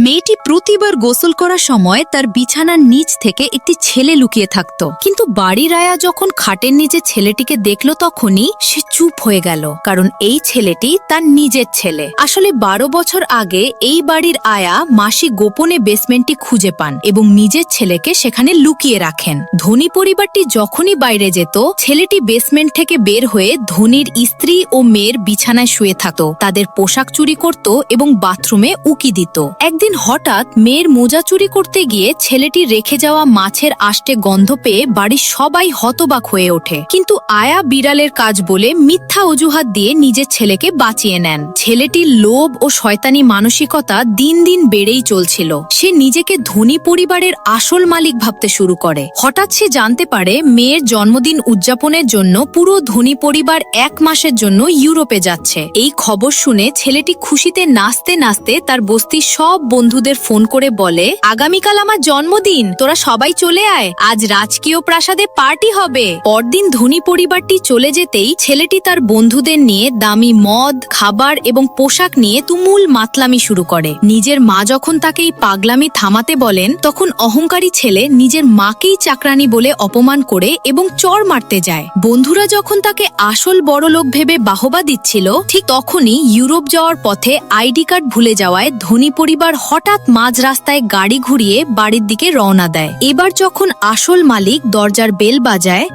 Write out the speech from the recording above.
মেয়েটি প্রতিবার গোসল করার সময় তার বিছানার নিচ থেকে একটি ছেলে লুকিয়ে থাকত। কিন্তু বাড়ির আয়া যখন খাটের নিচে ছেলেটিকে দেখল তখনই সে চুপ হয়ে গেল, কারণ এই ছেলেটি তার নিজের ছেলে। আসলে 12 বছর আগে এই বাড়ির আয়া মাসি গোপনে বেসমেন্টটি খুঁজে পান এবং নিজের ছেলেকে সেখানে লুকিয়ে রাখেন। ধনী পরিবারটি যখনই বাইরে যেত, ছেলেটি বেসমেন্ট থেকে বের হয়ে ধনীর স্ত্রী ও মেয়ের বিছানায় শুয়ে থাকত, তাদের পোশাক চুরি করত এবং বাথরুমে উকি দিত। একদিন হঠাৎ মেয়ের মোজা চুরি করতে গিয়ে ছেলেটি রেখে যাওয়া মাছের আষ্টে গন্ধ পেয়ে বাড়ির সবাই হতবাক হয়ে ওঠে। কিন্তু আয়া বিড়ালের কাজ বলে মিথ্যা অজুহাত দিয়ে নিজের ছেলেকে বাঁচিয়ে নেন। ছেলেটির লোভ ও শয়তানি মানসিকতা দিন দিন বেড়েই চলছিল। সে নিজেকে ধনী পরিবারের আসল মালিক ভাবতে শুরু করে। হঠাৎ সে জানতে পারে মেয়ের জন্মদিন উদযাপনের জন্য পুরো ধনী পরিবার 1 মাসের জন্য ইউরোপে যাচ্ছে। এই খবর শুনে ছেলেটি খুশিতে নাচতে নাচতে তার বস্তির সব বন্ধুদের ফোন করে বলে, আগামীকাল আমার জন্মদিন, তোরা সবাই চলে আয়, আজ রাজকীয় প্রাসাদে পার্টি হবে। পরদিন ধনী পরিবারটি চলে যেতেই ছেলেটি তার বন্ধুদের নিয়ে দামি মদ, খাবার এবং পোশাক নিয়ে তুমুল মাতলামি শুরু করে। নিজের মা যখন তাকে এই পাগলামি থামাতে বলেন, তখন অহংকারী ছেলে নিজের মাকেই চাকরানি বলে অপমান করে এবং চড় মারতে যায়। বন্ধুরা যখন তাকে আসল বড়লোক ভেবে বাহবা দিচ্ছিল, ঠিক তখনই ইউরোপ যাওয়ার পথে আইডি কার্ড ভুলে যাওয়ায় ধনী পরিবার হঠাৎ মাঝ রাস্তায় গাড়ি ঘুরিয়ে বাড়ির দিকে রওনা দেয়। এবার যখন আসল মালিক দরজার বেল বাজায়,